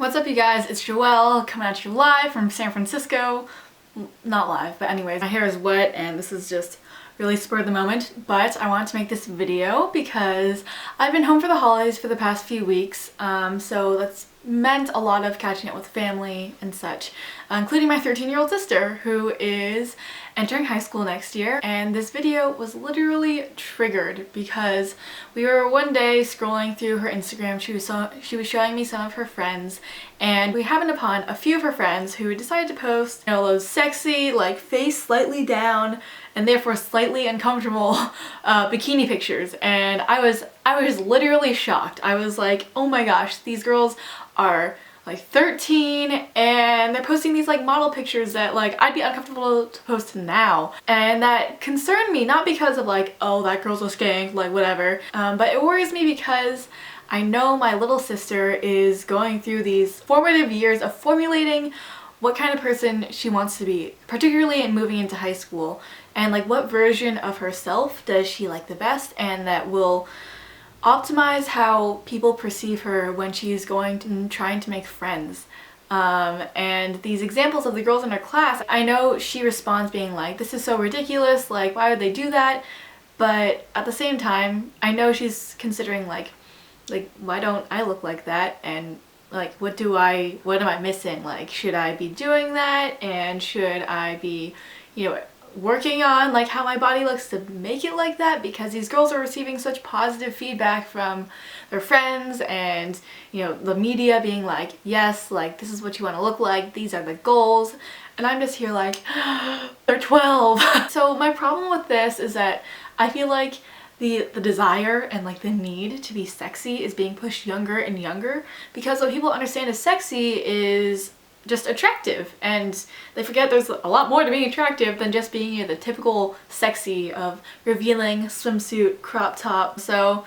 What's up, you guys? It's Joelle coming at you live from San Francisco. Not live, but anyways, my hair is wet and this is just really spur of the moment, but I wanted to make this video because I've been home for the holidays for the past few weeks, so that's meant a lot of catching up with family and such, including my 13-year-old sister who is entering high school next year. And this video was literally triggered because we were one day scrolling through her Instagram. She was showing me some of her friends, and we happened upon a few of her friends who decided to post, you know, those sexy, like face slightly down and therefore slightly uncomfortable bikini pictures. And I was literally shocked. I was like, oh my gosh, these girls are like 13 and they're posting these like model pictures that like I'd be uncomfortable to post now. And that concerned me, not because of like, oh, that girl's a skank, like whatever, but it worries me because I know my little sister is going through these formative years of formulating what kind of person she wants to be, particularly in moving into high school, and like what version of herself does she like the best, and that will optimize how people perceive her when she's going to trying to make friends. And these examples of the girls in her class, I know she responds being like, this is so ridiculous, like why would they do that? But at the same time, I know she's considering like why don't I look like that, and like what am I missing? Like, should I be doing that, and should I be, you know, working on like how my body looks to make it like that, because these girls are receiving such positive feedback from their friends and, you know, the media being like, yes, like this is what you want to look like, these are the goals, and I'm just here like they're 12. So my problem with this is that I feel like the desire and like the need to be sexy is being pushed younger and younger, because what people understand as sexy is just attractive, and they forget there's a lot more to being attractive than just being, you know, the typical sexy of revealing swimsuit, crop top. So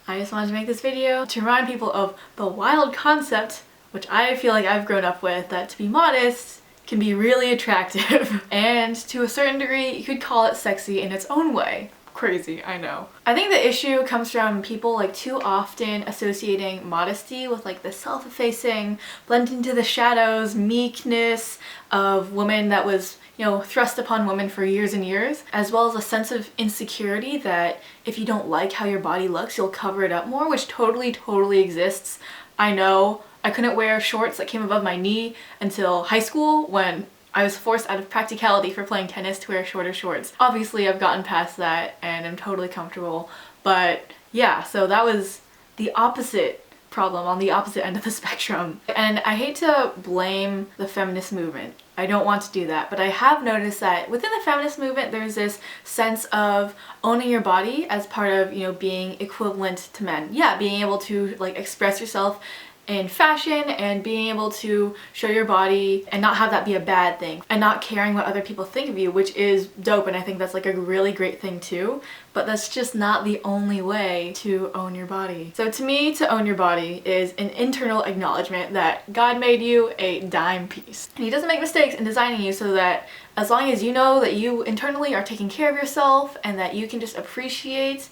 I just wanted to make this video to remind people of the wild concept, which I feel like I've grown up with, that to be modest can be really attractive. And to a certain degree, you could call it sexy in its own way. Crazy, I know. I think the issue comes from people like too often associating modesty with like the self-effacing, blend into the shadows, meekness of women that was, you know, thrust upon women for years and years, as well as a sense of insecurity that if you don't like how your body looks, you'll cover it up more, which totally exists. I know I couldn't wear shorts that came above my knee until high school, when I was forced out of practicality for playing tennis to wear shorter shorts. Obviously I've gotten past that and I'm totally comfortable, but yeah, so that was the opposite problem on the opposite end of the spectrum. And I hate to blame the feminist movement. I don't want to do that, but I have noticed that within the feminist movement there's this sense of owning your body as part of, you know, being equivalent to men. Yeah, being able to like express yourself in fashion and being able to show your body and not have that be a bad thing, and not caring what other people think of you, which is dope, and I think that's like a really great thing too, but that's just not the only way to own your body. So to me, to own your body is an internal acknowledgement that God made you a dime piece, and He doesn't make mistakes in designing you, so that as long as you know that you internally are taking care of yourself and that you can just appreciate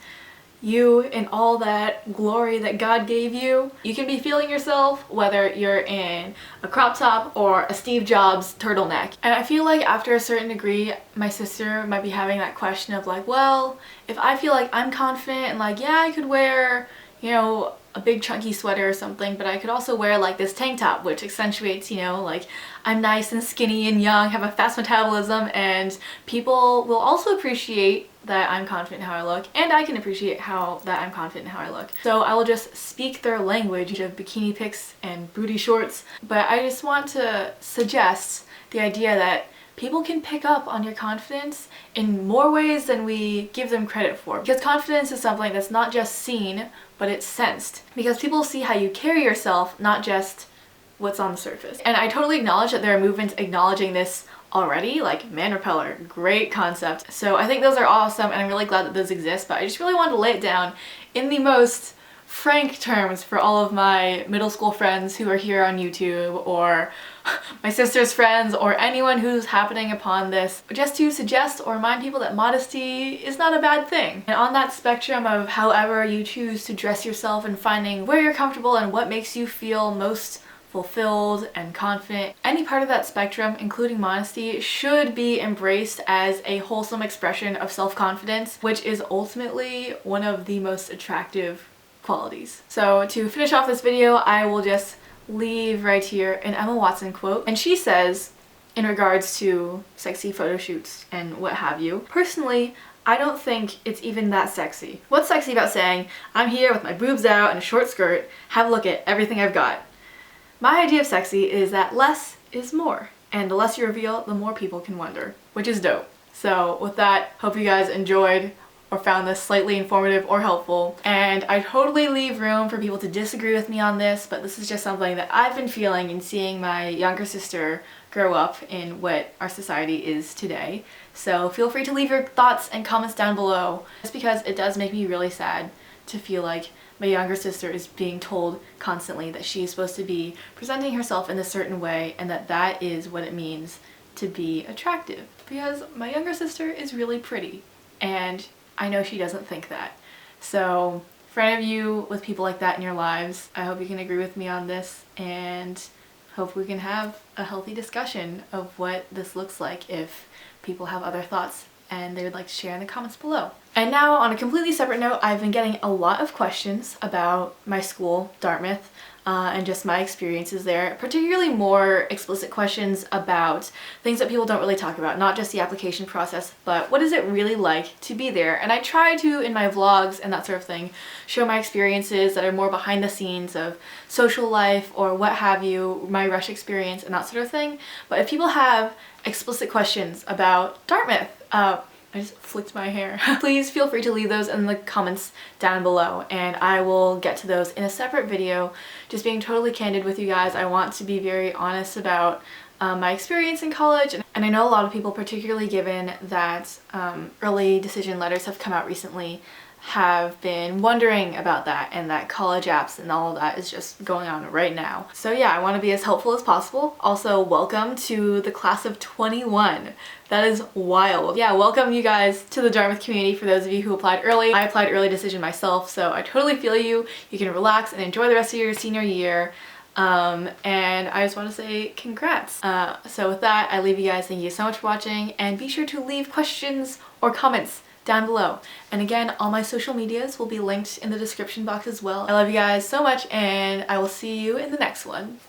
you in all that glory that God gave you, you can be feeling yourself whether you're in a crop top or a Steve Jobs turtleneck. And I feel like after a certain degree, my sister might be having that question of like, well, if I feel like I'm confident and like, yeah, I could wear, you know, a big chunky sweater or something, but I could also wear like this tank top which accentuates, you know, like I'm nice and skinny and young, have a fast metabolism, and people will also appreciate that I'm confident in how I look, and I can appreciate that I'm confident in how I look. So I will just speak their language of bikini pics and booty shorts, but I just want to suggest the idea that people can pick up on your confidence in more ways than we give them credit for. Because confidence is something that's not just seen, but it's sensed. Because people see how you carry yourself, not just what's on the surface. And I totally acknowledge that there are movements acknowledging this already, like Man Repeller, great concept. So I think those are awesome, and I'm really glad that those exist, but I just really wanted to lay it down in the most frank terms for all of my middle school friends who are here on YouTube, or my sister's friends, or anyone who's happening upon this, just to suggest or remind people that modesty is not a bad thing. And on that spectrum of however you choose to dress yourself and finding where you're comfortable and what makes you feel most fulfilled and confident. Any part of that spectrum, including modesty, should be embraced as a wholesome expression of self-confidence, which is ultimately one of the most attractive qualities. So to finish off this video, I will just leave right here an Emma Watson quote, and she says, in regards to sexy photo shoots and what have you, personally, I don't think it's even that sexy. What's sexy about saying, I'm here with my boobs out and a short skirt, have a look at everything I've got? My idea of sexy is that less is more, and the less you reveal, the more people can wonder, which is dope. So with that, hope you guys enjoyed or found this slightly informative or helpful, and I totally leave room for people to disagree with me on this, but this is just something that I've been feeling and seeing my younger sister grow up in what our society is today. So feel free to leave your thoughts and comments down below, just because it does make me really sad to feel like my younger sister is being told constantly that she's supposed to be presenting herself in a certain way and that that is what it means to be attractive. Because my younger sister is really pretty, and I know she doesn't think that. So for any of you with people like that in your lives, I hope you can agree with me on this, and hope we can have a healthy discussion of what this looks like if people have other thoughts and they would like to share in the comments below. And now, on a completely separate note, I've been getting a lot of questions about my school, Dartmouth, and just my experiences there, particularly more explicit questions about things that people don't really talk about, not just the application process, but what is it really like to be there. And I try to, in my vlogs and that sort of thing, show my experiences that are more behind the scenes of social life or what have you, my rush experience and that sort of thing. But if people have explicit questions about Dartmouth, I just flicked my hair. Please feel free to leave those in the comments down below, and I will get to those in a separate video. Just being totally candid with you guys, I want to be very honest about my experience in college, and I know a lot of people, particularly given that early decision letters have come out recently, have been wondering about that, and that college apps and all of that is just going on right now. So yeah, I want to be as helpful as possible. Also, welcome to the class of 21. That is wild. Yeah, welcome you guys to the Dartmouth community for those of you who applied early. I applied early decision myself, so I totally feel you. You can relax and enjoy the rest of your senior year. And I just want to say congrats. So with that, I leave you guys. Thank you so much for watching, and be sure to leave questions or comments down below. And again, all my social medias will be linked in the description box as well. I love you guys so much, and I will see you in the next one.